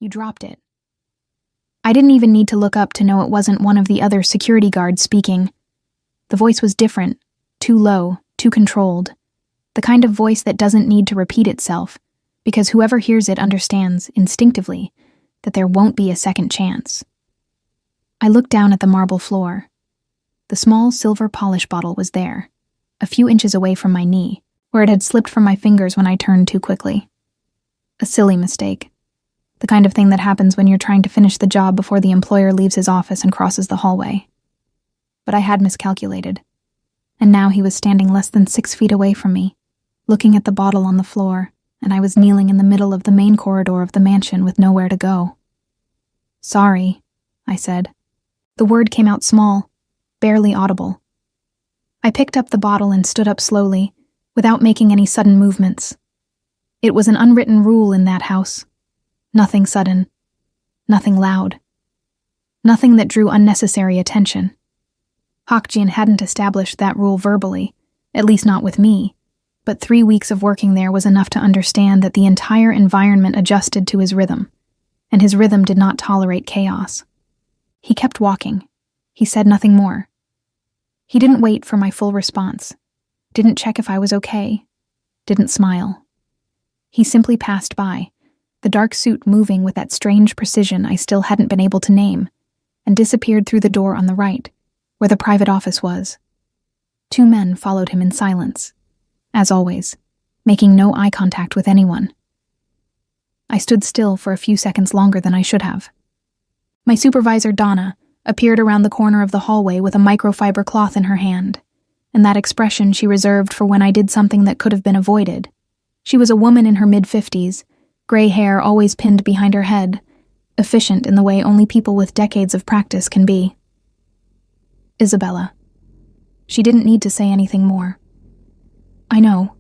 You dropped it." I didn't even need to look up to know it wasn't one of the other security guards speaking. The voice was different, too low, too controlled. The kind of voice that doesn't need to repeat itself, because whoever hears it understands, instinctively, that there won't be a second chance. I looked down at the marble floor. The small silver polish bottle was there, a few inches away from my knee, where it had slipped from my fingers when I turned too quickly. A silly mistake. The kind of thing that happens when you're trying to finish the job before the employer leaves his office and crosses the hallway. But I had miscalculated, and now he was standing less than 6 feet away from me, looking at the bottle on the floor, and I was kneeling in the middle of the main corridor of the mansion with nowhere to go. "Sorry," I said. The word came out small, barely audible. I picked up the bottle and stood up slowly, without making any sudden movements. It was an unwritten rule in that house. Nothing sudden. Nothing loud. Nothing that drew unnecessary attention. Hakjin hadn't established that rule verbally, at least not with me, but 3 weeks of working there was enough to understand that the entire environment adjusted to his rhythm, and his rhythm did not tolerate chaos. He kept walking. He said nothing more. He didn't wait for my full response, didn't check if I was okay, didn't smile. He simply passed by, the dark suit moving with that strange precision I still hadn't been able to name, and disappeared through the door on the right, where the private office was. 2 men followed him in silence, as always, making no eye contact with anyone. I stood still for a few seconds longer than I should have. My supervisor, Donna, appeared around the corner of the hallway with a microfiber cloth in her hand, and that expression she reserved for when I did something that could have been avoided. She was a woman in her mid-50s, gray hair always pinned behind her head, efficient in the way only people with decades of practice can be. "Isabella." She didn't need to say anything more. "I know,"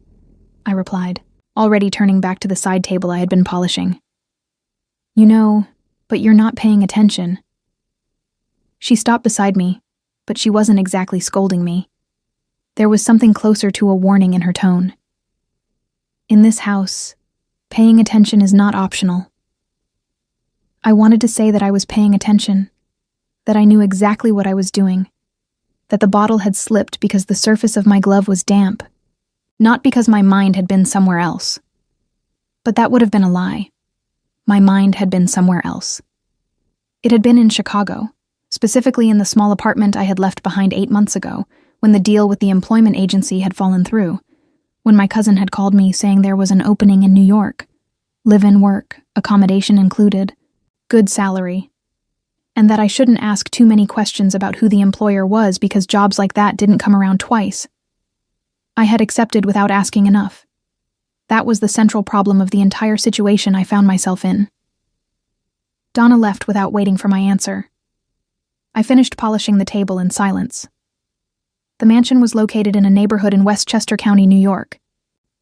I replied, already turning back to the side table I had been polishing. "You know, but you're not paying attention." She stopped beside me, but she wasn't exactly scolding me. There was something closer to a warning in her tone. "In this house, paying attention is not optional." I wanted to say that I was paying attention, that I knew exactly what I was doing, that the bottle had slipped because the surface of my glove was damp, not because my mind had been somewhere else. But that would have been a lie. My mind had been somewhere else. It had been in Chicago, specifically in the small apartment I had left behind 8 months ago, when the deal with the employment agency had fallen through, when my cousin had called me saying there was an opening in New York, live-in work, accommodation included, good salary, and that I shouldn't ask too many questions about who the employer was because jobs like that didn't come around twice. I had accepted without asking enough. That was the central problem of the entire situation I found myself in. Donna left without waiting for my answer. I finished polishing the table in silence. The mansion was located in a neighborhood in Westchester County, New York,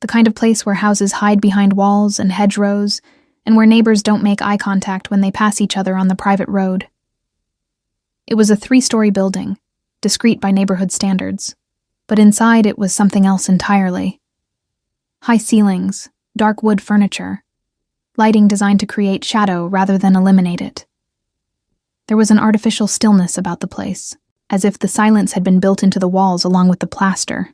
the kind of place where houses hide behind walls and hedgerows, and where neighbors don't make eye contact when they pass each other on the private road. It was a 3-story building, discreet by neighborhood standards, but inside it was something else entirely. High ceilings, dark wood furniture, lighting designed to create shadow rather than eliminate it. There was an artificial stillness about the place, as if the silence had been built into the walls along with the plaster.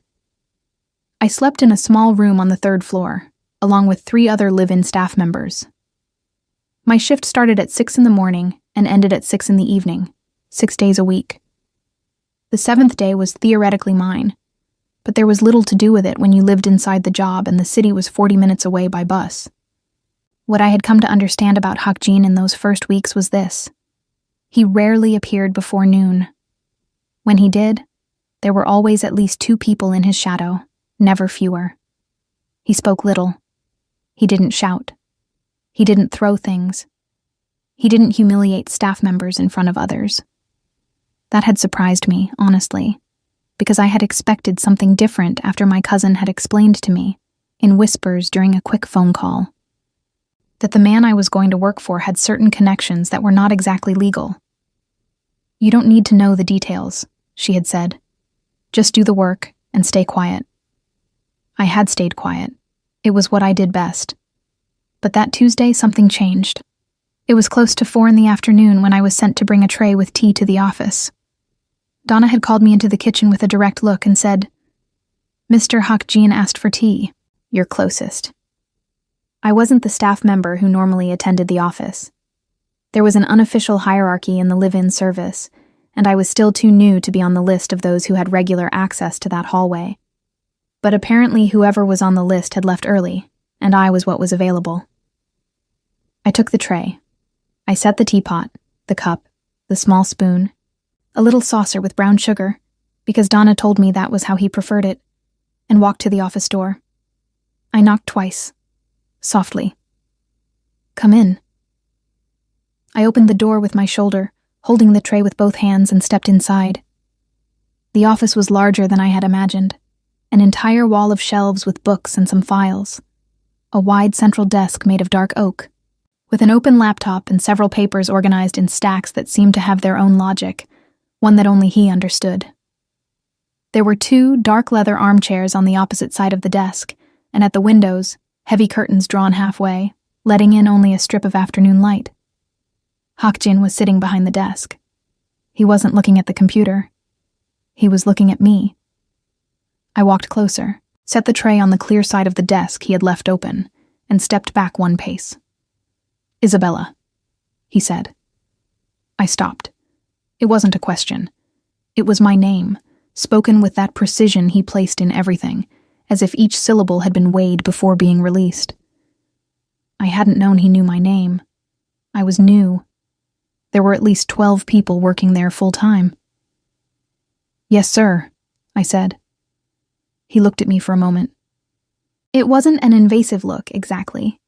I slept in a small room on the 3rd floor, along with 3 other live-in staff members. My shift started at 6 in the morning and ended at 6 in the evening, 6 days a week. The 7th day was theoretically mine, but there was little to do with it when you lived inside the job and the city was 40 minutes away by bus. What I had come to understand about Hakjin in those first weeks was this: he rarely appeared before noon. When he did, there were always at least 2 people in his shadow, never fewer. He spoke little. He didn't shout. He didn't throw things. He didn't humiliate staff members in front of others. That had surprised me, honestly, because I had expected something different after my cousin had explained to me, in whispers during a quick phone call, that the man I was going to work for had certain connections that were not exactly legal. "You don't need to know the details," she had said. "Just do the work and stay quiet." I had stayed quiet. It was what I did best. But that Tuesday, something changed. It was close to 4 in the afternoon when I was sent to bring a tray with tea to the office. Donna had called me into the kitchen with a direct look and said, "Mr. Hakjin asked for tea. Your closest." I wasn't the staff member who normally attended the office. There was an unofficial hierarchy in the live-in service, and I was still too new to be on the list of those who had regular access to that hallway. But apparently whoever was on the list had left early, and I was what was available. I took the tray. I set the teapot, the cup, the small spoon, a little saucer with brown sugar, because Donna told me that was how he preferred it, and walked to the office door. I knocked twice, softly. "Come in." I opened the door with my shoulder, holding the tray with both hands, and stepped inside. The office was larger than I had imagined, an entire wall of shelves with books and some files, a wide central desk made of dark oak, with an open laptop and several papers organized in stacks that seemed to have their own logic, one that only he understood. There were 2 dark leather armchairs on the opposite side of the desk, and at the windows, heavy curtains drawn halfway, letting in only a strip of afternoon light. Hakjin was sitting behind the desk. He wasn't looking at the computer. He was looking at me. I walked closer, set the tray on the clear side of the desk he had left open, and stepped back 1 pace. "Isabella," he said. I stopped. It wasn't a question. It was my name, spoken with that precision he placed in everything, as if each syllable had been weighed before being released. I hadn't known he knew my name. I was new. There were at least 12 people working there full-time. "Yes, sir," I said. He looked at me for a moment. It wasn't an invasive look, exactly.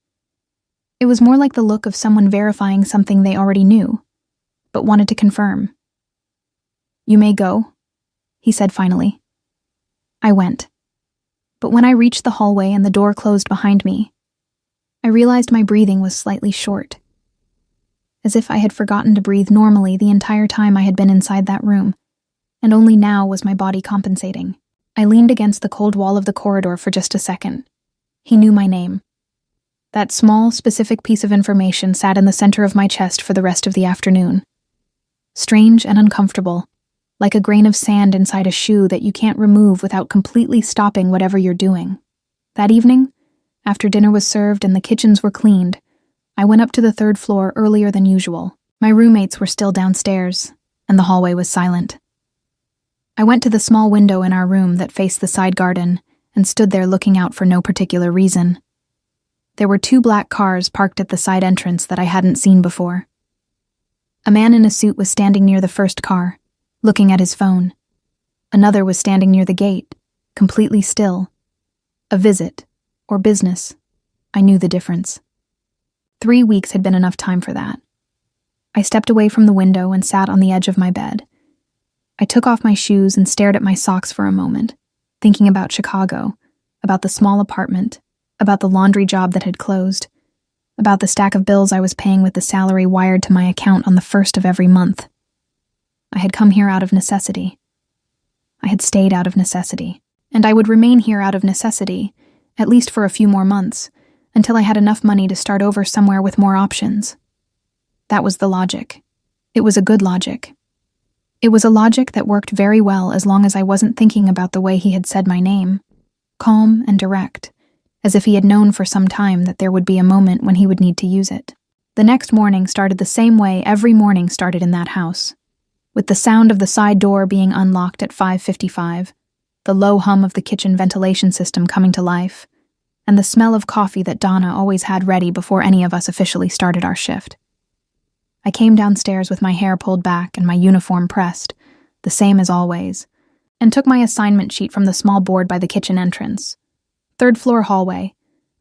It was more like the look of someone verifying something they already knew, but wanted to confirm. "You may go," he said finally. I went. But when I reached the hallway and the door closed behind me, I realized my breathing was slightly short. As if I had forgotten to breathe normally the entire time I had been inside that room, and only now was my body compensating. I leaned against the cold wall of the corridor for just a second. He knew my name. That small, specific piece of information sat in the center of my chest for the rest of the afternoon. Strange and uncomfortable, like a grain of sand inside a shoe that you can't remove without completely stopping whatever you're doing. That evening, after dinner was served and the kitchens were cleaned, I went up to the 3rd floor earlier than usual. My roommates were still downstairs, and the hallway was silent. I went to the small window in our room that faced the side garden and stood there looking out for no particular reason. There were 2 black cars parked at the side entrance that I hadn't seen before. A man in a suit was standing near the first car, looking at his phone. Another was standing near the gate, completely still. A visit, or business. I knew the difference. 3 weeks had been enough time for that. I stepped away from the window and sat on the edge of my bed. I took off my shoes and stared at my socks for a moment, thinking about Chicago, about the small apartment, about the laundry job that had closed, about the stack of bills I was paying with the salary wired to my account on the 1st of every month. I had come here out of necessity. I had stayed out of necessity, and I would remain here out of necessity, at least for a few more months, until I had enough money to start over somewhere with more options. That was the logic. It was a good logic. It was a logic that worked very well as long as I wasn't thinking about the way he had said my name, calm and direct, as if he had known for some time that there would be a moment when he would need to use it. The next morning started the same way every morning started in that house, with the sound of the side door being unlocked at 5:55, the low hum of the kitchen ventilation system coming to life, and the smell of coffee that Donna always had ready before any of us officially started our shift. I came downstairs with my hair pulled back and my uniform pressed, the same as always, and took my assignment sheet from the small board by the kitchen entrance. 3rd floor hallway,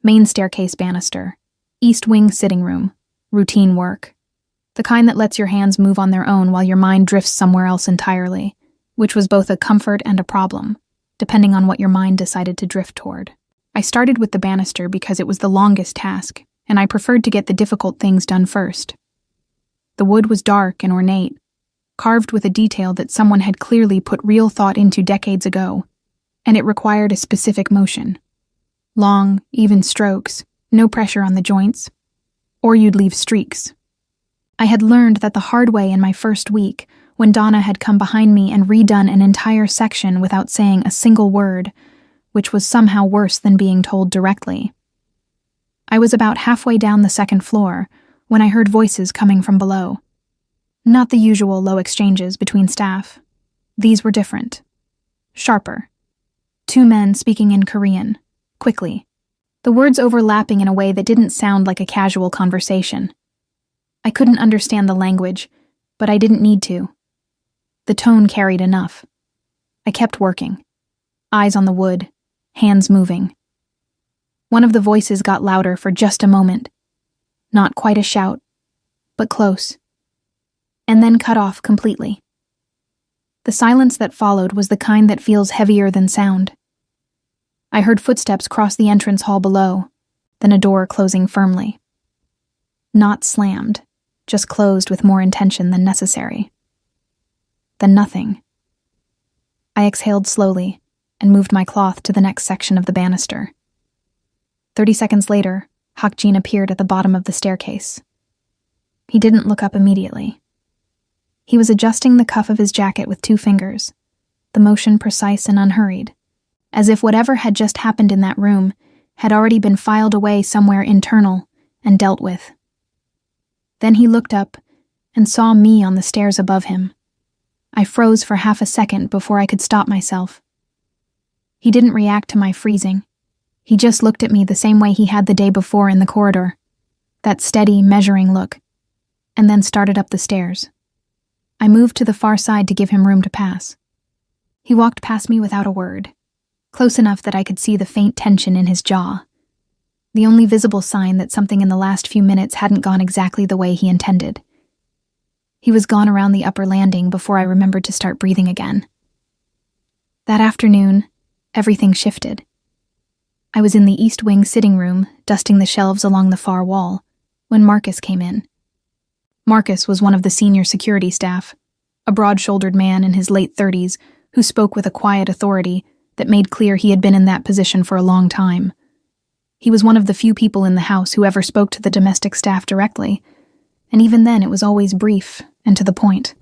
main staircase banister, east wing sitting room, routine work. The kind that lets your hands move on their own while your mind drifts somewhere else entirely, which was both a comfort and a problem, depending on what your mind decided to drift toward. I started with the banister because it was the longest task, and I preferred to get the difficult things done first. The wood was dark and ornate, carved with a detail that someone had clearly put real thought into decades ago, and it required a specific motion. Long, even strokes, no pressure on the joints, or you'd leave streaks, I had learned that the hard way in my first week, when Donna had come behind me and redone an entire section without saying a single word, which was somehow worse than being told directly. I was about halfway down the second floor when I heard voices coming from below. Not the usual low exchanges between staff. These were different. Sharper. Two men speaking in Korean, quickly. The words overlapping in a way that didn't sound like a casual conversation. I couldn't understand the language, but I didn't need to. The tone carried enough. I kept working. Eyes on the wood, hands moving. One of the voices got louder for just a moment. Not quite a shout, but close. And then cut off completely. The silence that followed was the kind that feels heavier than sound. I heard footsteps cross the entrance hall below, then a door closing firmly. Not slammed, just closed with more intention than necessary. Then nothing. I exhaled slowly and moved my cloth to the next section of the banister. 30 seconds later, Hakjin appeared at the bottom of the staircase. He didn't look up immediately. He was adjusting the cuff of his jacket with 2 fingers, the motion precise and unhurried, as if whatever had just happened in that room had already been filed away somewhere internal and dealt with. Then he looked up and saw me on the stairs above him. I froze for half a second before I could stop myself. He didn't react to my freezing. He just looked at me the same way he had the day before in the corridor, that steady, measuring look, and then started up the stairs. I moved to the far side to give him room to pass. He walked past me without a word, close enough that I could see the faint tension in his jaw, the only visible sign that something in the last few minutes hadn't gone exactly the way he intended. He was gone around the upper landing before I remembered to start breathing again. That afternoon, everything shifted. I was in the East Wing sitting room, dusting the shelves along the far wall, when Marcus came in. Marcus was one of the senior security staff, a broad-shouldered man in his late 30s who spoke with a quiet authority that made clear he had been in that position for a long time. He was one of the few people in the house who ever spoke to the domestic staff directly, and even then it was always brief and to the point.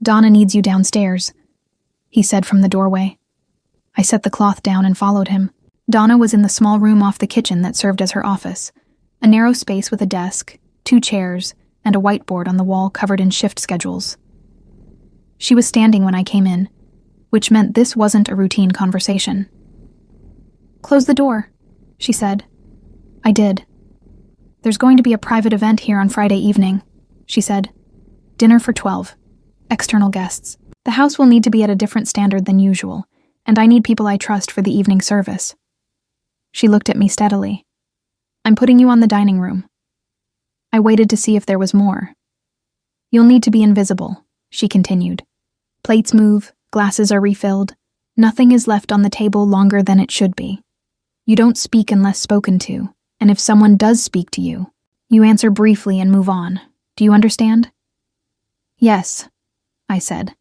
"Donna needs you downstairs," he said from the doorway. I set the cloth down and followed him. Donna was in the small room off the kitchen that served as her office, a narrow space with a desk, 2 chairs, and a whiteboard on the wall covered in shift schedules. She was standing when I came in, which meant this wasn't a routine conversation. "Close the door," she said. I did. "There's going to be a private event here on Friday evening," she said. "Dinner for 12. External guests. The house will need to be at a different standard than usual, and I need people I trust for the evening service." She looked at me steadily. "I'm putting you on the dining room." I waited to see if there was more. "You'll need to be invisible," she continued. "Plates move, glasses are refilled. Nothing is left on the table longer than it should be. You don't speak unless spoken to, and if someone does speak to you, you answer briefly and move on. Do you understand?" "Yes," I said.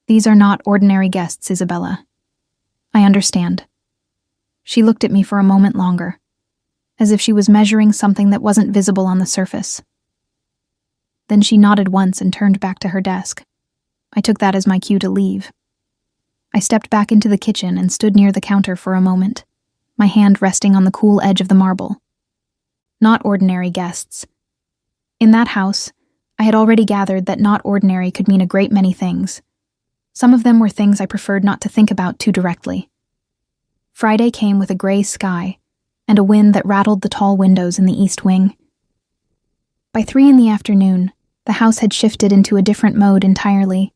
"These are not ordinary guests, Isabella." "I understand." She looked at me for a moment longer, as if she was measuring something that wasn't visible on the surface. Then she nodded once and turned back to her desk. I took that as my cue to leave. I stepped back into the kitchen and stood near the counter for a moment, my hand resting on the cool edge of the marble. Not ordinary guests. In that house, I had already gathered that not ordinary could mean a great many things. Some of them were things I preferred not to think about too directly. Friday came with a gray sky and a wind that rattled the tall windows in the East Wing. By 3 in the afternoon, the house had shifted into a different mode entirely.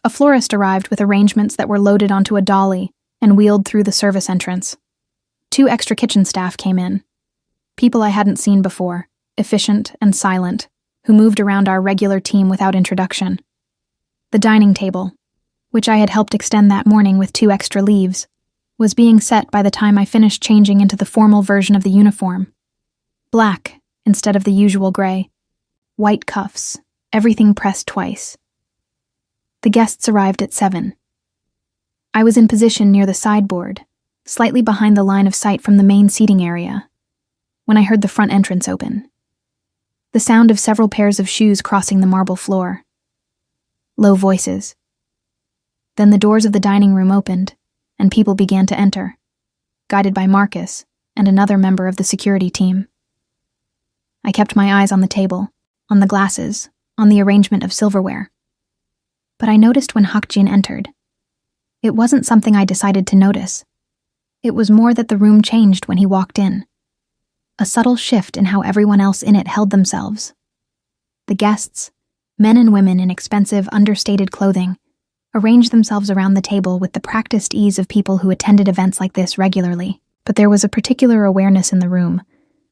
A florist arrived with arrangements that were loaded onto a dolly and wheeled through the service entrance. 2 extra kitchen staff came in. People I hadn't seen before, efficient and silent, who moved around our regular team without introduction. The dining table, which I had helped extend that morning with 2 extra leaves, was being set by the time I finished changing into the formal version of the uniform. Black instead of the usual gray. White cuffs, everything pressed twice. The guests arrived at 7. I was in position near the sideboard, slightly behind the line of sight from the main seating area, when I heard the front entrance open. The sound of several pairs of shoes crossing the marble floor. Low voices. Then the doors of the dining room opened, and people began to enter, guided by Marcus and another member of the security team. I kept my eyes on the table, on the glasses, on the arrangement of silverware. But I noticed when Hakjin entered. It wasn't something I decided to notice. It was more that the room changed when he walked in. A subtle shift in how everyone else in it held themselves. The guests, men and women in expensive, understated clothing, arranged themselves around the table with the practiced ease of people who attended events like this regularly. But there was a particular awareness in the room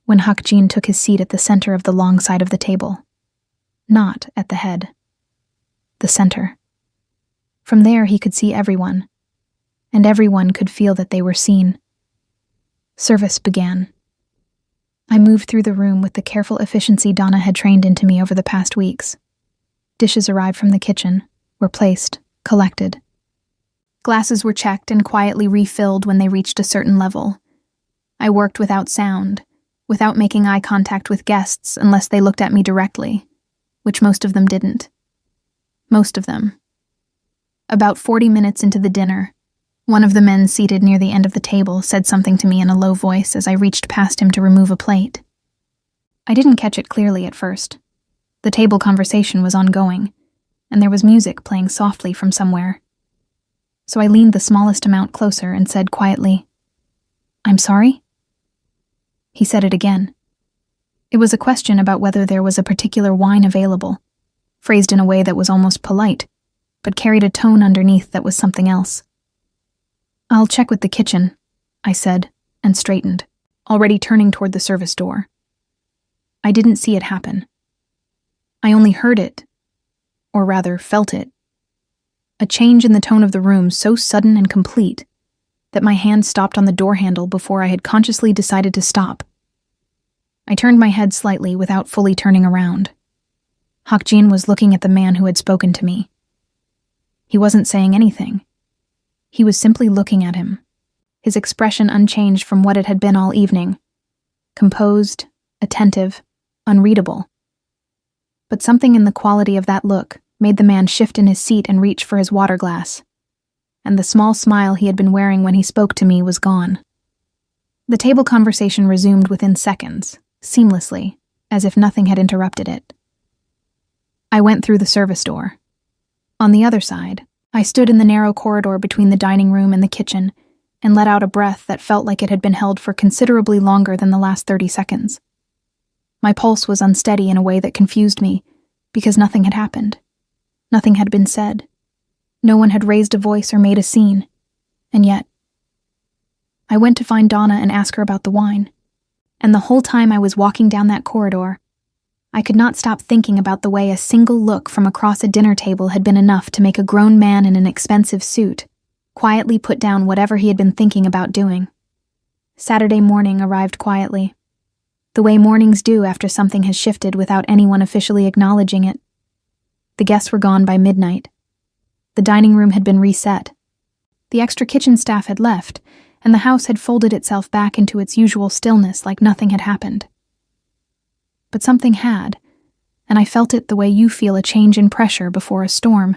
when Hakjin took his seat at the center of the long side of the table. Not at the head. The center. From there he could see everyone, and everyone could feel that they were seen. Service began. I moved through the room with the careful efficiency Donna had trained into me over the past weeks. Dishes arrived from the kitchen, were placed, collected. Glasses were checked and quietly refilled when they reached a certain level. I worked without sound, without making eye contact with guests unless they looked at me directly, which most of them didn't. Most of them. About 40 minutes into the dinner, one of the men seated near the end of the table said something to me in a low voice as I reached past him to remove a plate. I didn't catch it clearly at first. The table conversation was ongoing, and there was music playing softly from somewhere. So I leaned the smallest amount closer and said quietly, "I'm sorry?" He said it again. It was a question about whether there was a particular wine available, phrased in a way that was almost polite, but carried a tone underneath that was something else. "I'll check with the kitchen," I said, and straightened, already turning toward the service door. I didn't see it happen. I only heard it, or rather felt it. A change in the tone of the room so sudden and complete that my hand stopped on the door handle before I had consciously decided to stop. I turned my head slightly without fully turning around. Hakjin was looking at the man who had spoken to me. He wasn't saying anything. He was simply looking at him, his expression unchanged from what it had been all evening. Composed, attentive, unreadable. But something in the quality of that look made the man shift in his seat and reach for his water glass. And the small smile he had been wearing when he spoke to me was gone. The table conversation resumed within seconds, seamlessly, as if nothing had interrupted it. I went through the service door. On the other side, I stood in the narrow corridor between the dining room and the kitchen and let out a breath that felt like it had been held for considerably longer than the last 30 seconds. My pulse was unsteady in a way that confused me, because nothing had happened. Nothing had been said. No one had raised a voice or made a scene. And yet, I went to find Donna and ask her about the wine. And the whole time I was walking down that corridor, I could not stop thinking about the way a single look from across a dinner table had been enough to make a grown man in an expensive suit quietly put down whatever he had been thinking about doing. Saturday morning arrived quietly, the way mornings do after something has shifted without anyone officially acknowledging it. The guests were gone by midnight. The dining room had been reset. The extra kitchen staff had left, and the house had folded itself back into its usual stillness like nothing had happened. But something had, and I felt it the way you feel a change in pressure before a storm.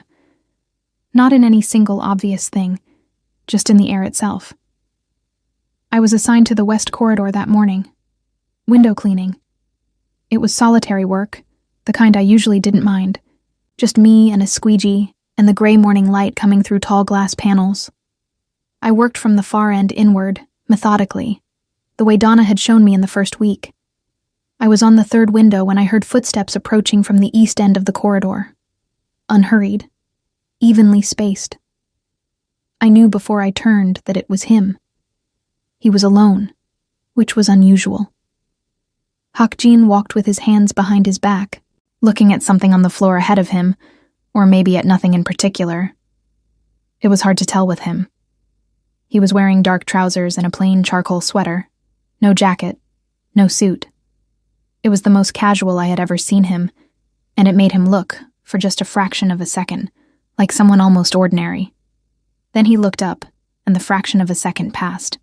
Not in any single obvious thing, just in the air itself. I was assigned to the west corridor that morning. Window cleaning. It was solitary work, the kind I usually didn't mind. Just me and a squeegee, and the gray morning light coming through tall glass panels. I worked from the far end inward, methodically, the way Donna had shown me in the first week. I was on the third window when I heard footsteps approaching from the east end of the corridor. Unhurried, evenly spaced. I knew before I turned that it was him. He was alone, which was unusual. Hakjin walked with his hands behind his back, looking at something on the floor ahead of him, or maybe at nothing in particular. It was hard to tell with him. He was wearing dark trousers and a plain charcoal sweater. No jacket, no suit. It was the most casual I had ever seen him, and it made him look, for just a fraction of a second, like someone almost ordinary. Then he looked up, and the fraction of a second passed.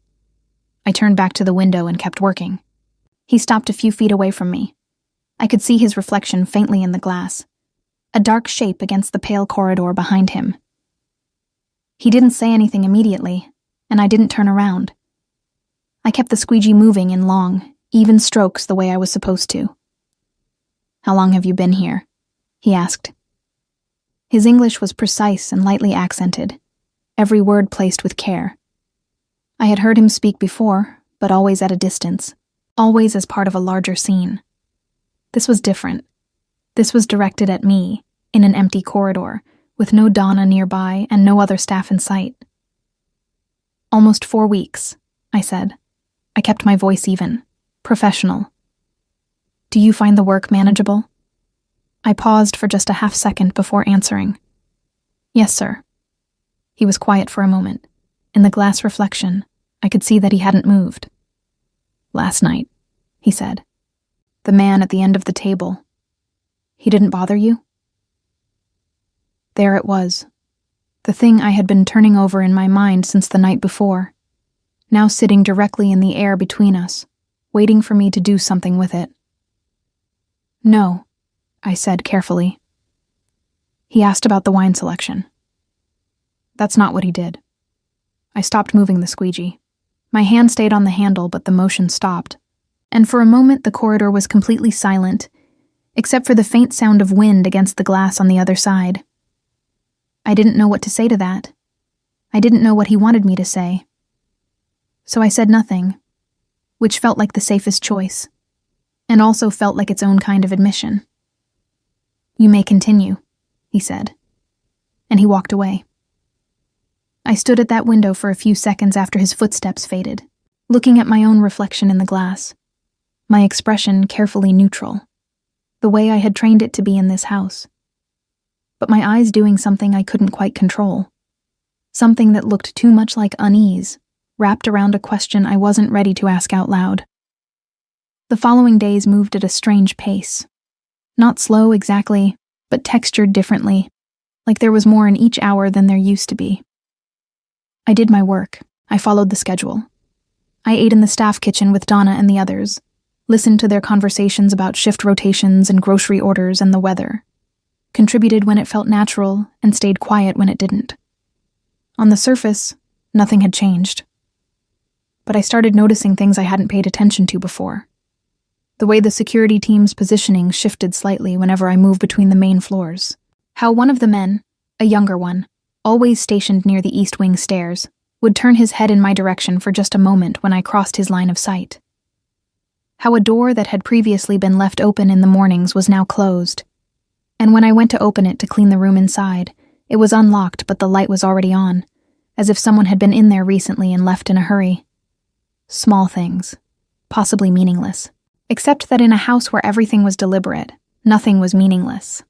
I turned back to the window and kept working. He stopped a few feet away from me. I could see his reflection faintly in the glass, a dark shape against the pale corridor behind him. He didn't say anything immediately, and I didn't turn around. I kept the squeegee moving in long, even strokes the way I was supposed to. "How long have you been here?" he asked. His English was precise and lightly accented, every word placed with care. I had heard him speak before, but always at a distance, always as part of a larger scene. This was different. This was directed at me, in an empty corridor, with no Donna nearby and no other staff in sight. "Almost 4 weeks," I said. I kept my voice even, professional. "Do you find the work manageable?" I paused for just a half second before answering. "Yes, sir." He was quiet for a moment. In the glass reflection, I could see that he hadn't moved. "Last night," he said. "The man at the end of the table. He didn't bother you?" There it was. The thing I had been turning over in my mind since the night before, now sitting directly in the air between us, waiting for me to do something with it. "No," I said carefully. He asked about the wine selection. That's not what he did. I stopped moving the squeegee. My hand stayed on the handle, but the motion stopped, and for a moment the corridor was completely silent, except for the faint sound of wind against the glass on the other side. I didn't know what to say to that. I didn't know what he wanted me to say. So I said nothing, which felt like the safest choice, and also felt like its own kind of admission. "You may continue," he said, and he walked away. I stood at that window for a few seconds after his footsteps faded, looking at my own reflection in the glass, my expression carefully neutral, the way I had trained it to be in this house. But my eyes doing something I couldn't quite control, something that looked too much like unease, wrapped around a question I wasn't ready to ask out loud. The following days moved at a strange pace. Not slow exactly, but textured differently, like there was more in each hour than there used to be. I did my work. I followed the schedule. I ate in the staff kitchen with Donna and the others, listened to their conversations about shift rotations and grocery orders and the weather, contributed when it felt natural, and stayed quiet when it didn't. On the surface, nothing had changed. But I started noticing things I hadn't paid attention to before. The way the security team's positioning shifted slightly whenever I moved between the main floors. How one of the men, a younger one, always stationed near the East Wing stairs, would turn his head in my direction for just a moment when I crossed his line of sight. How a door that had previously been left open in the mornings was now closed, and when I went to open it to clean the room inside, it was unlocked but the light was already on, as if someone had been in there recently and left in a hurry. Small things, possibly meaningless, except that in a house where everything was deliberate, nothing was meaningless.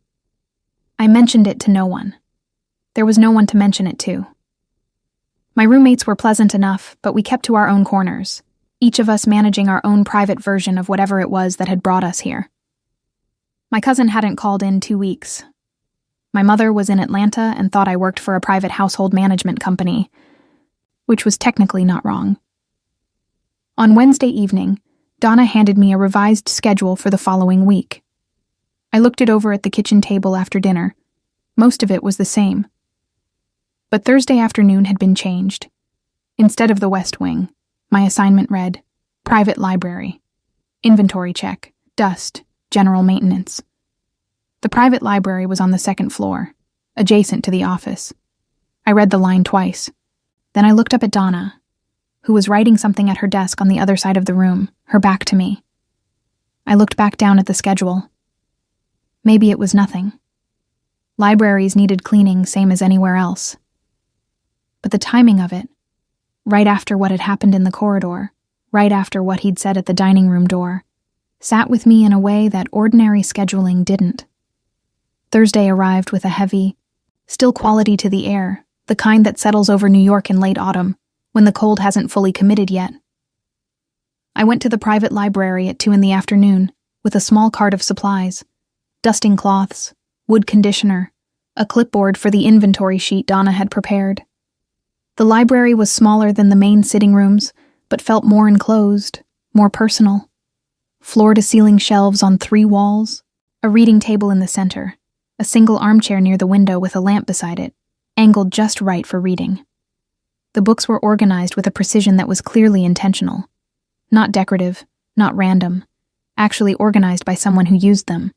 I mentioned it to no one. There was no one to mention it to. My roommates were pleasant enough, but we kept to our own corners, each of us managing our own private version of whatever it was that had brought us here. My cousin hadn't called in 2 weeks. My mother was in Atlanta and thought I worked for a private household management company, which was technically not wrong. On Wednesday evening, Donna handed me a revised schedule for the following week. I looked it over at the kitchen table after dinner. Most of it was the same. But Thursday afternoon had been changed. Instead of the West Wing, my assignment read, Private Library, Inventory Check, Dust, General Maintenance. The private library was on the second floor, adjacent to the office. I read the line twice. Then I looked up at Donna, who was writing something at her desk on the other side of the room, her back to me. I looked back down at the schedule. Maybe it was nothing. Libraries needed cleaning same as anywhere else. But the timing of it, right after what had happened in the corridor, right after what he'd said at the dining room door, sat with me in a way that ordinary scheduling didn't. Thursday arrived with a heavy, still quality to the air, the kind that settles over New York in late autumn, when the cold hasn't fully committed yet. I went to the private library at 2 p.m, with a small cart of supplies, dusting cloths, wood conditioner, a clipboard for the inventory sheet Donna had prepared. The library was smaller than the main sitting rooms, but felt more enclosed, more personal. floor-to-ceiling shelves on 3 walls, a reading table in the center, a single armchair near the window with a lamp beside it, angled just right for reading. The books were organized with a precision that was clearly intentional. Not decorative, not random, actually organized by someone who used them.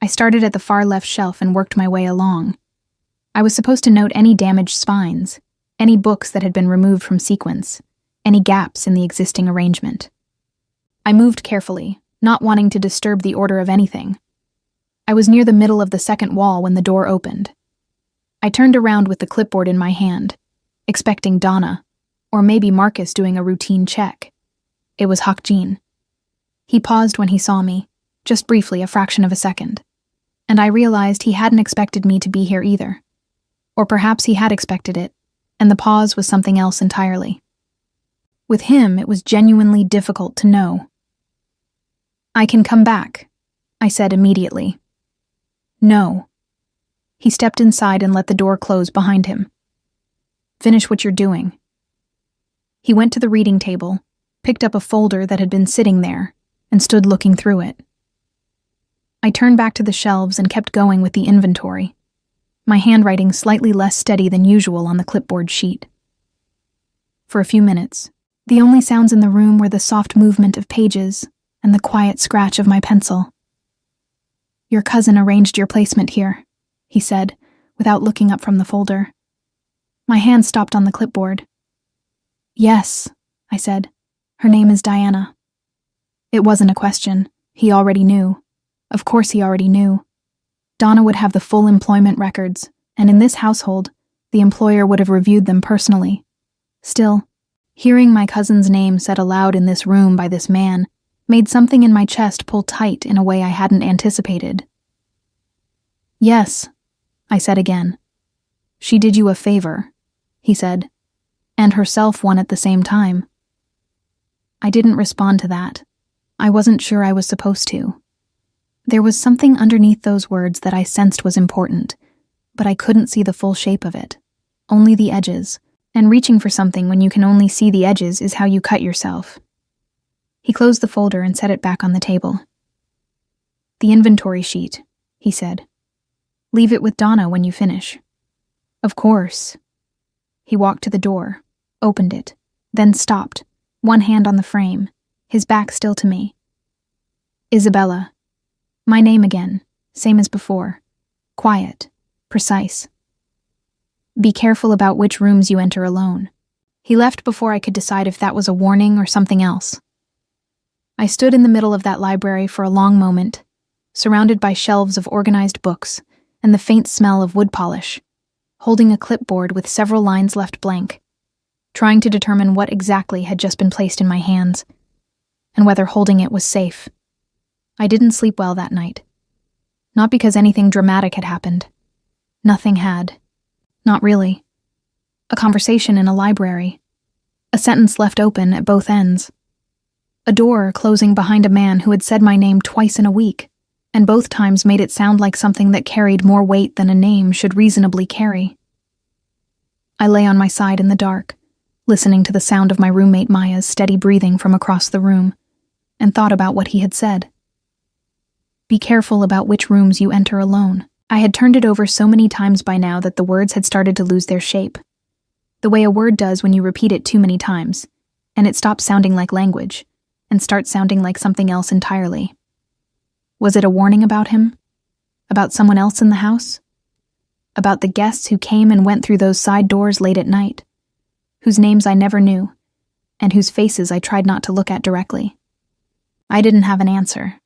I started at the far left shelf and worked my way along. I was supposed to note any damaged spines, any books that had been removed from sequence, any gaps in the existing arrangement. I moved carefully, not wanting to disturb the order of anything. I was near the middle of the second wall when the door opened. I turned around with the clipboard in my hand, expecting Donna, or maybe Marcus doing a routine check. It was Hakjin. He paused when he saw me, just briefly, a fraction of a second, and I realized he hadn't expected me to be here either. Or perhaps he had expected it, and the pause was something else entirely. With him, it was genuinely difficult to know. "I can come back," I said immediately. "No." He stepped inside and let the door close behind him. "Finish what you're doing." He went to the reading table, picked up a folder that had been sitting there, and stood looking through it. I turned back to the shelves and kept going with the inventory, my handwriting slightly less steady than usual on the clipboard sheet. For a few minutes, the only sounds in the room were the soft movement of pages and the quiet scratch of my pencil. "Your cousin arranged your placement here," he said, without looking up from the folder. My hand stopped on the clipboard. "Yes," I said. "Her name is Diana." It wasn't a question. He already knew. Of course he already knew. Donna would have the full employment records, and in this household, the employer would have reviewed them personally. Still, hearing my cousin's name said aloud in this room by this man made something in my chest pull tight in a way I hadn't anticipated. "Yes," I said again. "She did you a favor," he said, "and herself one at the same time." I didn't respond to that. I wasn't sure I was supposed to. There was something underneath those words that I sensed was important, but I couldn't see the full shape of it, only the edges, and reaching for something when you can only see the edges is how you cut yourself. He closed the folder and set it back on the table. "The inventory sheet," he said. "Leave it with Donna when you finish." "Of course." He walked to the door, opened it, then stopped, one hand on the frame, his back still to me. "Isabella. My name again, same as before. Quiet, precise. Be careful about which rooms you enter alone." He left before I could decide if that was a warning or something else. I stood in the middle of that library for a long moment, surrounded by shelves of organized books and the faint smell of wood polish, holding a clipboard with several lines left blank, trying to determine what exactly had just been placed in my hands, and whether holding it was safe. I didn't sleep well that night. Not because anything dramatic had happened. Nothing had. Not really. A conversation in a library. A sentence left open at both ends. A door closing behind a man who had said my name twice in a week, and both times made it sound like something that carried more weight than a name should reasonably carry. I lay on my side in the dark, listening to the sound of my roommate Maya's steady breathing from across the room, and thought about what he had said. Be careful about which rooms you enter alone. I had turned it over so many times by now that the words had started to lose their shape. The way a word does when you repeat it too many times, and it stops sounding like language, and starts sounding like something else entirely. Was it a warning about him? About someone else in the house? About the guests who came and went through those side doors late at night, whose names I never knew, and whose faces I tried not to look at directly? I didn't have an answer.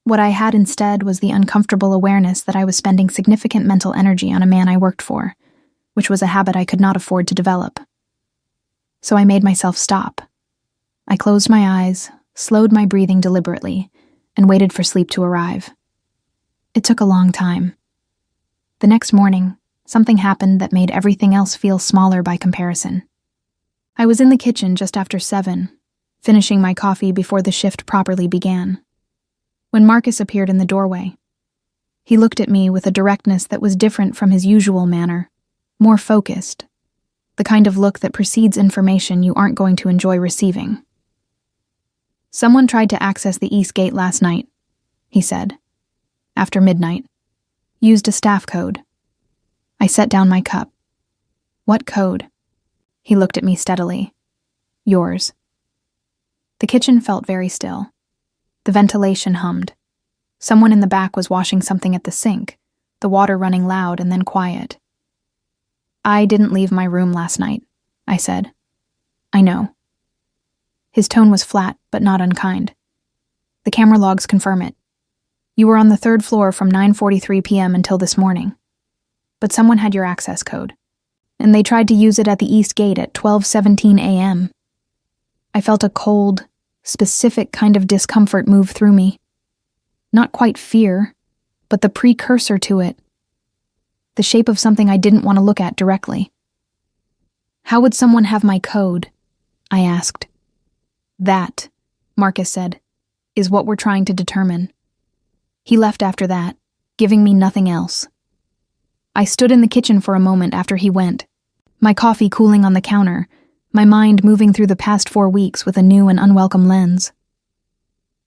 What I had instead was the uncomfortable awareness that I was spending significant mental energy on a man I worked for, which was a habit I could not afford to develop. So I made myself stop. I closed my eyes, slowed my breathing deliberately, and waited for sleep to arrive. It took a long time. The next morning, something happened that made everything else feel smaller by comparison. I was in the kitchen just after 7, finishing my coffee before the shift properly began, when Marcus appeared in the doorway. He looked at me with a directness that was different from his usual manner, more focused, the kind of look that precedes information you aren't going to enjoy receiving. Someone tried to access the east gate last night, he said. After midnight. Used a staff code. I set down my cup. What code? He looked at me steadily. Yours. The kitchen felt very still. The ventilation hummed. Someone in the back was washing something at the sink, the water running loud and then quiet. I didn't leave my room last night, I said. I know. His tone was flat, but not unkind. The camera logs confirm it. You were on the 3rd floor from 9:43 p.m. until this morning. But someone had your access code, and they tried to use it at the east gate at 12:17 a.m. I felt a cold, specific kind of discomfort move through me. Not quite fear, but the precursor to it. The shape of something I didn't want to look at directly. How would someone have my code? I asked. That, Marcus said, is what we're trying to determine. He left after that, giving me nothing else. I stood in the kitchen for a moment after he went, my coffee cooling on the counter, my mind moving through the past 4 weeks with a new and unwelcome lens.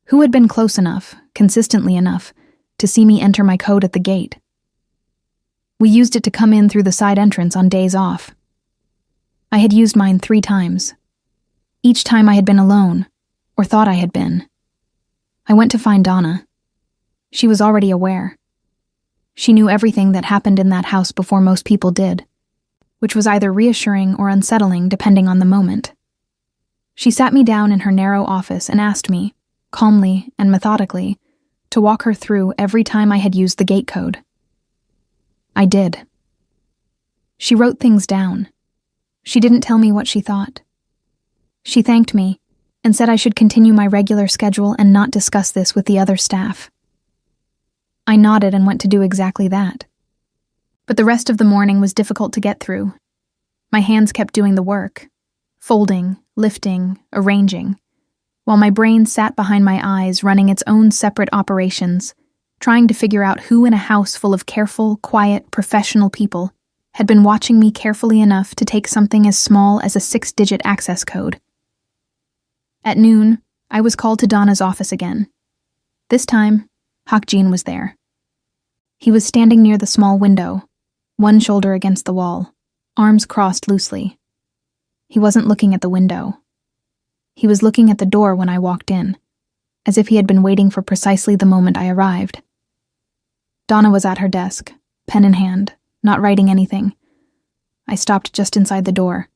Who had been close enough, consistently enough, to see me enter my code at the gate? We used it to come in through the side entrance on days off. I had used mine 3 times. Each time I had been alone, or thought I had been. I went to find Donna. She was already aware. She knew everything that happened in that house before most people did, which was either reassuring or unsettling depending on the moment. She sat me down in her narrow office and asked me, calmly and methodically, to walk her through every time I had used the gate code. I did. She wrote things down. She didn't tell me what she thought. She thanked me and said I should continue my regular schedule and not discuss this with the other staff. I nodded and went to do exactly that. But the rest of the morning was difficult to get through. My hands kept doing the work, folding, lifting, arranging, while my brain sat behind my eyes running its own separate operations, trying to figure out who in a house full of careful, quiet, professional people had been watching me carefully enough to take something as small as a 6-digit access code. At noon, I was called to Donna's office again. This time, Hakjin was there. He was standing near the small window, one shoulder against the wall, arms crossed loosely. He wasn't looking at the window. He was looking at the door when I walked in, as if he had been waiting for precisely the moment I arrived. Donna was at her desk, pen in hand, not writing anything. I stopped just inside the door.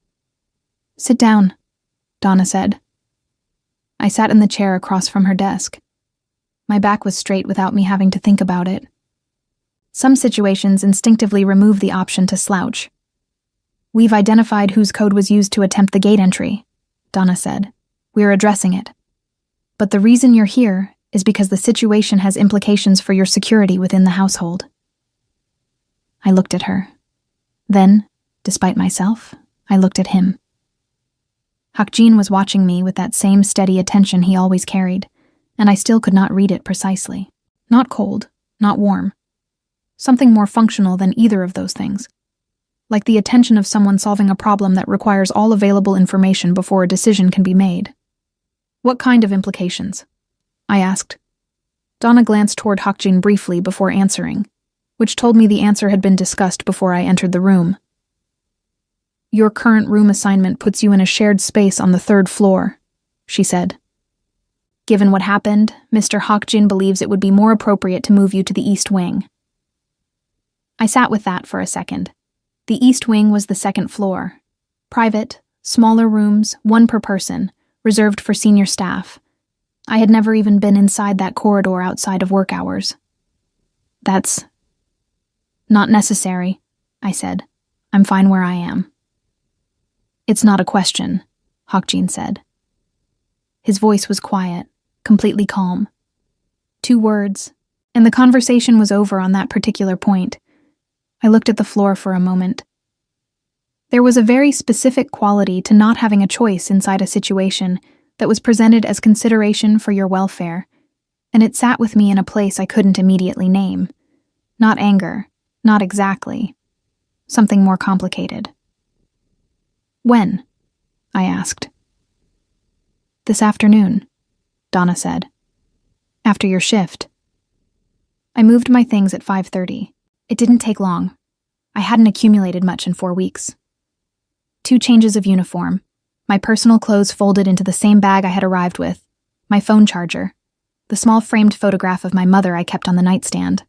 "Sit down," Donna said. I sat in the chair across from her desk. My back was straight without me having to think about it. Some situations instinctively remove the option to slouch. "We've identified whose code was used to attempt the gate entry," Donna said. "We're addressing it. But the reason you're here is because the situation has implications for your security within the household." I looked at her. Then, despite myself, I looked at him. Hakjin was watching me with that same steady attention he always carried, and I still could not read it precisely. Not cold, not warm. Something more functional than either of those things. Like the attention of someone solving a problem that requires all available information before a decision can be made. "What kind of implications?" I asked. Donna glanced toward Hakjin briefly before answering, which told me the answer had been discussed before I entered the room. "Your current room assignment puts you in a shared space on the 3rd floor," she said. "Given what happened, Mr. Hakjin believes it would be more appropriate to move you to the East Wing." I sat with that for a second. The East Wing was the 2nd floor. Private, smaller rooms, 1 per person, reserved for senior staff. I had never even been inside that corridor outside of work hours. "That's not necessary," I said. "I'm fine where I am." "It's not a question," Hakjin said. His voice was quiet, completely calm. 2 words, and the conversation was over on that particular point. I looked at the floor for a moment. There was a very specific quality to not having a choice inside a situation that was presented as consideration for your welfare, and it sat with me in a place I couldn't immediately name. Not anger, not exactly. Something more complicated. "When?" I asked. "This afternoon," Donna said. After your shift. I moved my things at 5:30. It didn't take long. I hadn't accumulated much in 4 weeks. 2 changes of uniform, my personal clothes folded into the same bag I had arrived with, my phone charger, the small framed photograph of my mother I kept on the nightstand.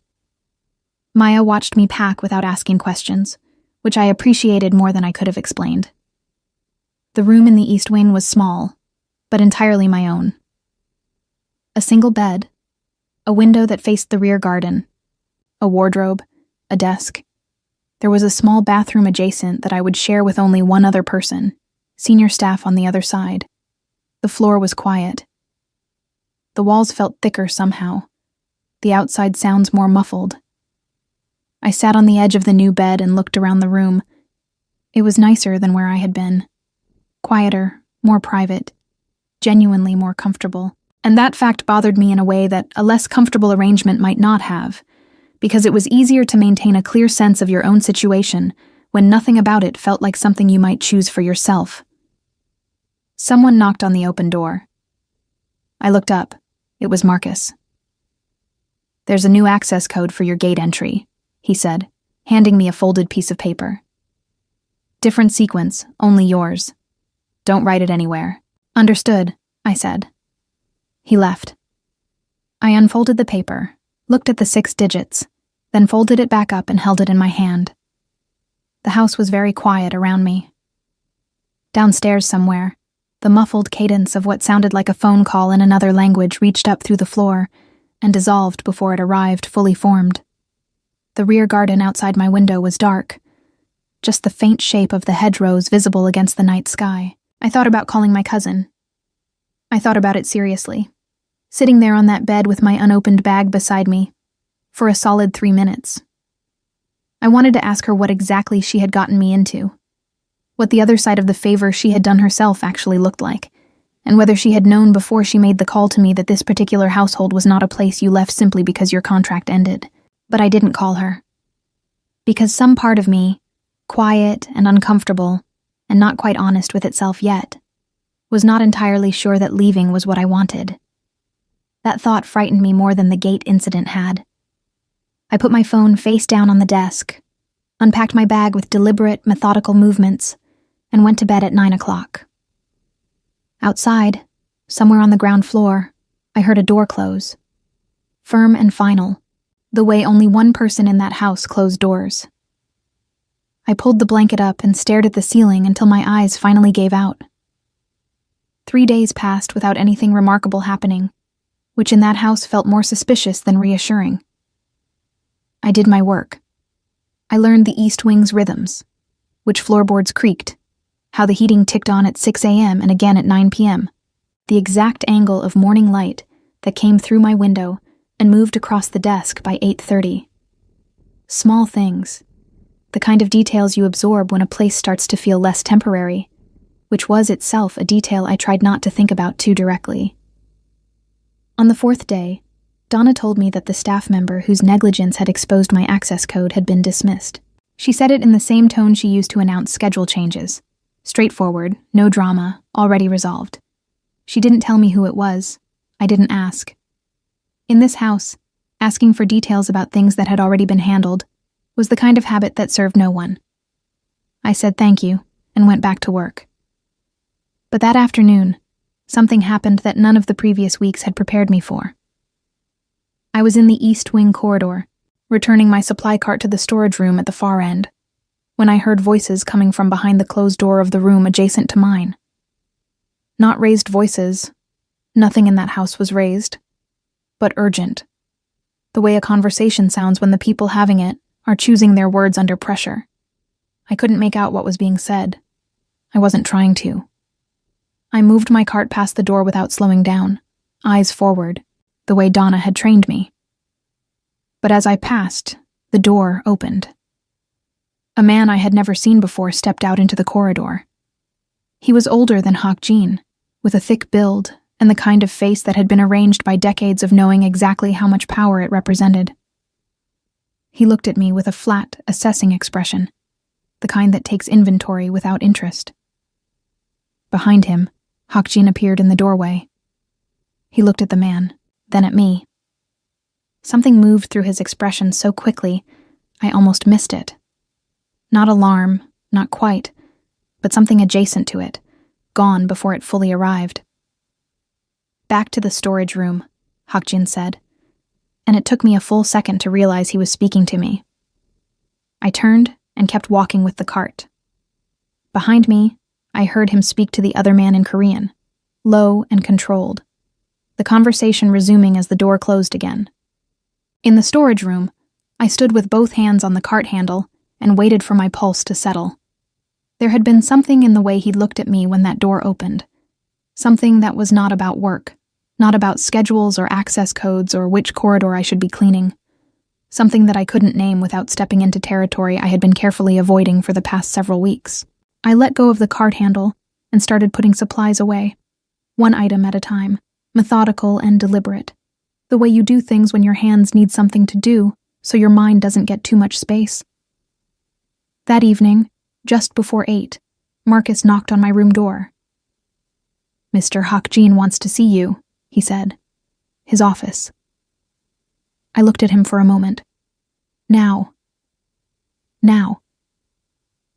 Maya watched me pack without asking questions, which I appreciated more than I could have explained. The room in the East Wing was small, but entirely my own. A single bed, a window that faced the rear garden, a wardrobe, a desk. There was a small bathroom adjacent that I would share with only one other person, senior staff on the other side. The floor was quiet. The walls felt thicker somehow, the outside sounds more muffled. I sat on the edge of the new bed and looked around the room. It was nicer than where I had been. Quieter, more private, genuinely more comfortable. And that fact bothered me in a way that a less comfortable arrangement might not have, because it was easier to maintain a clear sense of your own situation when nothing about it felt like something you might choose for yourself. Someone knocked on the open door. I looked up. It was Marcus. "There's a new access code for your gate entry," he said, handing me a folded piece of paper. "Different sequence, only yours. Don't write it anywhere." "Understood," I said. He left. I unfolded the paper, looked at the 6 digits, then folded it back up and held it in my hand. The house was very quiet around me. Downstairs somewhere, the muffled cadence of what sounded like a phone call in another language reached up through the floor and dissolved before it arrived fully formed. The rear garden outside my window was dark, just the faint shape of the hedgerows visible against the night sky. I thought about calling my cousin. I thought about it seriously, sitting there on that bed with my unopened bag beside me, for a solid 3 minutes. I wanted to ask her what exactly she had gotten me into, what the other side of the favor she had done herself actually looked like, and whether she had known before she made the call to me that this particular household was not a place you left simply because your contract ended. But I didn't call her. Because some part of me, quiet and uncomfortable, and not quite honest with itself yet, was not entirely sure that leaving was what I wanted. That thought frightened me more than the gate incident had. I put my phone face down on the desk, unpacked my bag with deliberate, methodical movements, and went to bed at 9 o'clock. Outside, somewhere on the ground floor, I heard a door close. Firm and final, the way only one person in that house closed doors. I pulled the blanket up and stared at the ceiling until my eyes finally gave out. 3 days passed without anything remarkable happening, which in that house felt more suspicious than reassuring. I did my work. I learned the East Wing's rhythms, which floorboards creaked, how the heating ticked on at 6 a.m. and again at 9 p.m., the exact angle of morning light that came through my window and moved across the desk by 8:30. Small things, the kind of details you absorb when a place starts to feel less temporary, which was itself a detail I tried not to think about too directly. On the 4th day, Donna told me that the staff member whose negligence had exposed my access code had been dismissed. She said it in the same tone she used to announce schedule changes. Straightforward, no drama, already resolved. She didn't tell me who it was. I didn't ask. In this house, asking for details about things that had already been handled was the kind of habit that served no one. I said thank you and went back to work. But that afternoon, something happened that none of the previous weeks had prepared me for. I was in the East Wing corridor, returning my supply cart to the storage room at the far end, when I heard voices coming from behind the closed door of the room adjacent to mine. Not raised voices. Nothing in that house was raised. But urgent. The way a conversation sounds when the people having it are choosing their words under pressure. I couldn't make out what was being said. I wasn't trying to. I moved my cart past the door without slowing down, eyes forward, the way Donna had trained me. But as I passed, the door opened. A man I had never seen before stepped out into the corridor. He was older than Hawk Jean, with a thick build and the kind of face that had been arranged by decades of knowing exactly how much power it represented. He looked at me with a flat, assessing expression, the kind that takes inventory without interest. Behind him, Hawk Jean appeared in the doorway. He looked at the man, then at me. Something moved through his expression so quickly, I almost missed it. Not alarm, not quite, but something adjacent to it, gone before it fully arrived. "Back to the storage room," Hakjin said, and it took me a full second to realize he was speaking to me. I turned and kept walking with the cart. Behind me, I heard him speak to the other man in Korean, low and controlled, the conversation resuming as the door closed again. In the storage room, I stood with both hands on the cart handle and waited for my pulse to settle. There had been something in the way he looked at me when that door opened, something that was not about work, not about schedules or access codes or which corridor I should be cleaning, something that I couldn't name without stepping into territory I had been carefully avoiding for the past several weeks. I let go of the cart handle and started putting supplies away, one item at a time, methodical and deliberate, the way you do things when your hands need something to do so your mind doesn't get too much space. That evening, just before 8, Marcus knocked on my room door. "Mr. Hakjin wants to see you," he said. "His office." I looked at him for a moment. Now.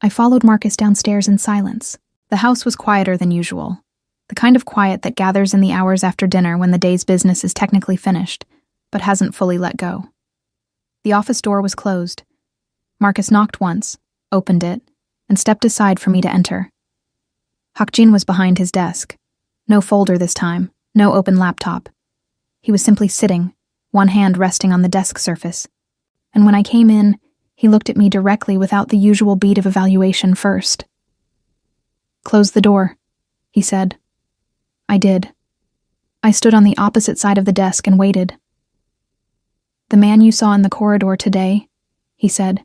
I followed Marcus downstairs in silence. The house was quieter than usual, the kind of quiet that gathers in the hours after dinner when the day's business is technically finished, but hasn't fully let go. The office door was closed. Marcus knocked once, opened it, and stepped aside for me to enter. Hakjin was behind his desk. No folder this time, no open laptop. He was simply sitting, one hand resting on the desk surface. And when I came in, he looked at me directly without the usual beat of evaluation first. "Close the door," he said. I did. I stood on the opposite side of the desk and waited. "The man you saw in the corridor today," he said.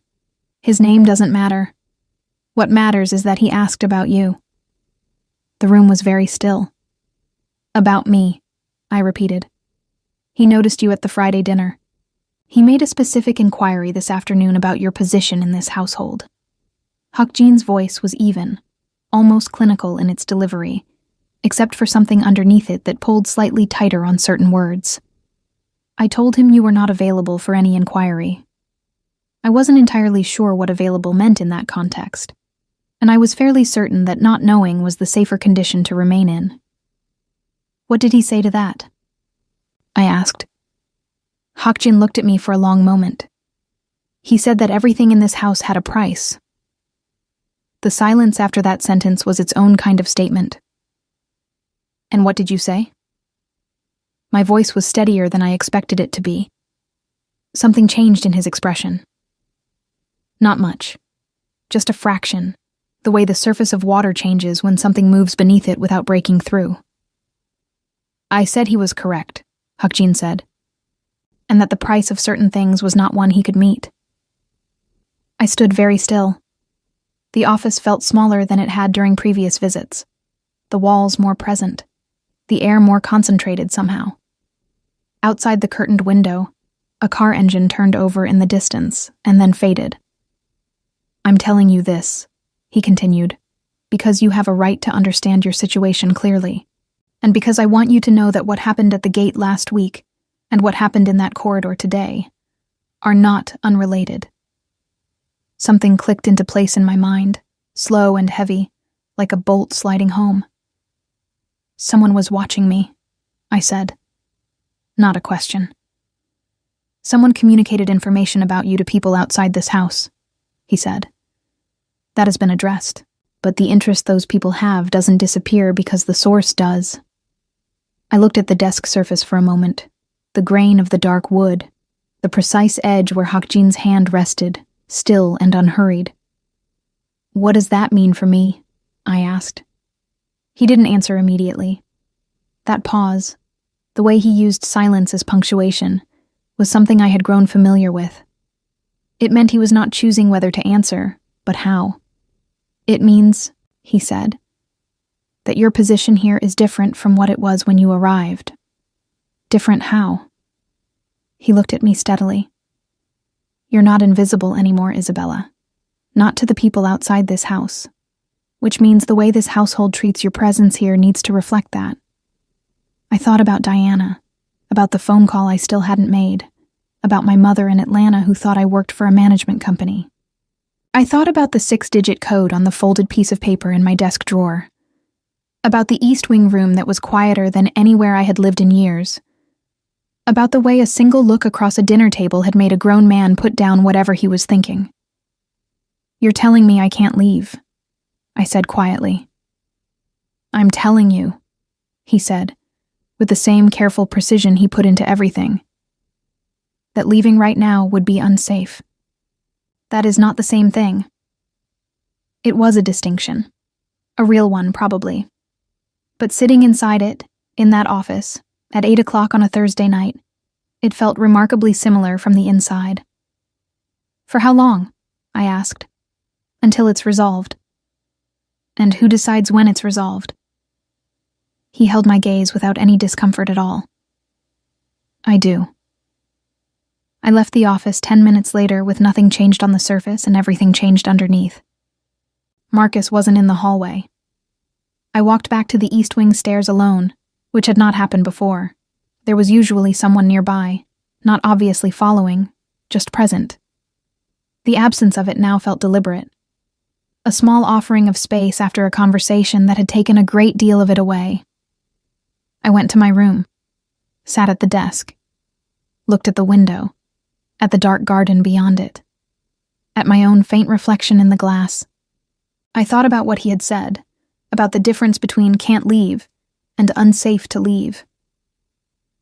"His name doesn't matter. What matters is that he asked about you." The room was very still. "About me," I repeated. "He noticed you at the Friday dinner. He made a specific inquiry this afternoon about your position in this household." Hakjin's voice was even, almost clinical in its delivery, except for something underneath it that pulled slightly tighter on certain words. "I told him you were not available for any inquiry." I wasn't entirely sure what available meant in that context, and I was fairly certain that not knowing was the safer condition to remain in. "What did he say to that?" I asked. Hakjin looked at me for a long moment. "He said that everything in this house had a price." The silence after that sentence was its own kind of statement. "And what did you say?" My voice was steadier than I expected it to be. Something changed in his expression. "Not much. Just a fraction, the way the surface of water changes when something moves beneath it without breaking through." "I said he was correct," Hakjin said, "and that the price of certain things was not one he could meet." I stood very still. The office felt smaller than it had during previous visits, the walls more present, the air more concentrated somehow. Outside the curtained window, a car engine turned over in the distance and then faded. "I'm telling you this," he continued, "because you have a right to understand your situation clearly, and because I want you to know that what happened at the gate last week and what happened in that corridor today are not unrelated." Something clicked into place in my mind, slow and heavy, like a bolt sliding home. "Someone was watching me," I said. Not a question. "Someone communicated information about you to people outside this house," he said. "That has been addressed, but the interest those people have doesn't disappear because the source does." I looked at the desk surface for a moment, the grain of the dark wood, the precise edge where Hakjin's hand rested, still and unhurried. "What does that mean for me?" I asked. He didn't answer immediately. That pause, the way he used silence as punctuation, was something I had grown familiar with. It meant he was not choosing whether to answer, but how. "It means," he said, "that your position here is different from what it was when you arrived." "Different how?" He looked at me steadily. "You're not invisible anymore, Isabella. Not to the people outside this house. Which means the way this household treats your presence here needs to reflect that." I thought about Diana, about the phone call I still hadn't made, about my mother in Atlanta who thought I worked for a management company. I thought about the 6-digit code on the folded piece of paper in my desk drawer, about the East Wing room that was quieter than anywhere I had lived in years, about the way a single look across a dinner table had made a grown man put down whatever he was thinking. "You're telling me I can't leave," I said quietly. "I'm telling you," he said, with the same careful precision he put into everything, "that leaving right now would be unsafe. That is not the same thing." It was a distinction. A real one, probably. But sitting inside it, in that office, at 8 o'clock on a Thursday night, it felt remarkably similar from the inside. "For how long?" I asked. "Until it's resolved." "And who decides when it's resolved?" He held my gaze without any discomfort at all. "I do." I left the office 10 minutes later with nothing changed on the surface and everything changed underneath. Marcus wasn't in the hallway. I walked back to the East Wing stairs alone, which had not happened before. There was usually someone nearby, not obviously following, just present. The absence of it now felt deliberate. A small offering of space after a conversation that had taken a great deal of it away. I went to my room, sat at the desk, looked at the window, at the dark garden beyond it, at my own faint reflection in the glass. I thought about what he had said, about the difference between "can't leave" and "unsafe to leave."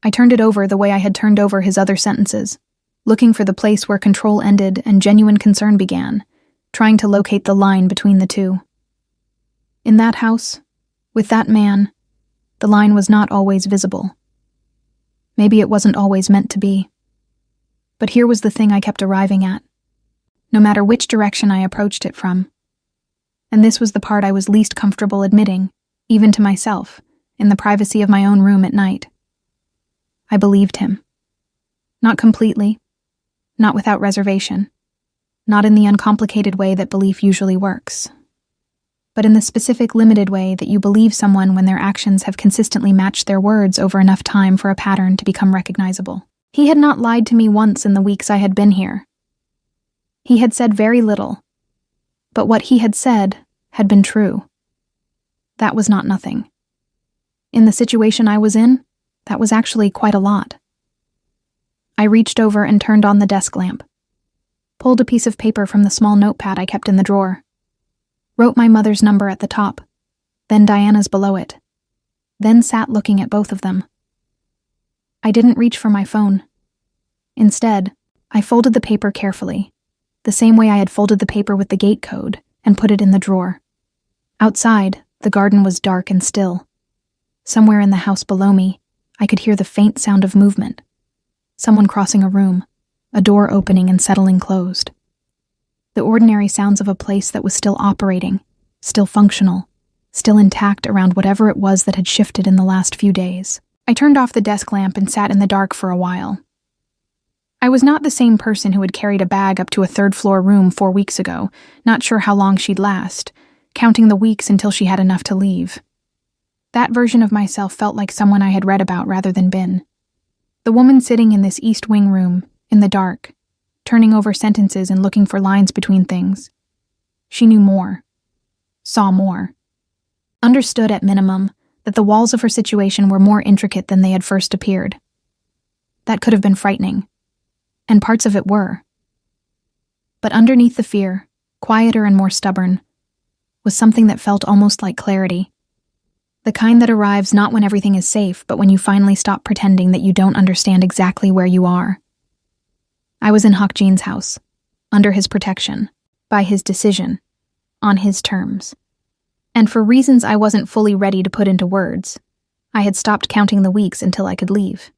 I turned it over the way I had turned over his other sentences, looking for the place where control ended and genuine concern began, trying to locate the line between the two. In that house, with that man, the line was not always visible. Maybe it wasn't always meant to be. But here was the thing I kept arriving at, no matter which direction I approached it from. And this was the part I was least comfortable admitting, even to myself, in the privacy of my own room at night. I believed him. Not completely, not without reservation, not in the uncomplicated way that belief usually works, but in the specific limited way that you believe someone when their actions have consistently matched their words over enough time for a pattern to become recognizable. He had not lied to me once in the weeks I had been here. He had said very little, but what he had said had been true. That was not nothing. In the situation I was in, that was actually quite a lot. I reached over and turned on the desk lamp, pulled a piece of paper from the small notepad I kept in the drawer, wrote my mother's number at the top, then Diana's below it, then sat looking at both of them. I didn't reach for my phone. Instead, I folded the paper carefully, the same way I had folded the paper with the gate code, and put it in the drawer. Outside, the garden was dark and still. Somewhere in the house below me, I could hear the faint sound of movement. Someone crossing a room, a door opening and settling closed. The ordinary sounds of a place that was still operating, still functional, still intact around whatever it was that had shifted in the last few days. I turned off the desk lamp and sat in the dark for a while. I was not the same person who had carried a bag up to a third-floor room 4 weeks ago, not sure how long she'd last, counting the weeks until she had enough to leave. That version of myself felt like someone I had read about rather than been. The woman sitting in this East Wing room, in the dark, turning over sentences and looking for lines between things. She knew more, saw more, understood at minimum that the walls of her situation were more intricate than they had first appeared. That could have been frightening, and parts of it were. But underneath the fear, quieter and more stubborn, was something that felt almost like clarity. The kind that arrives not when everything is safe, but when you finally stop pretending that you don't understand exactly where you are. I was in Hawk Jean's house, under his protection, by his decision, on his terms. And for reasons I wasn't fully ready to put into words, I had stopped counting the weeks until I could leave.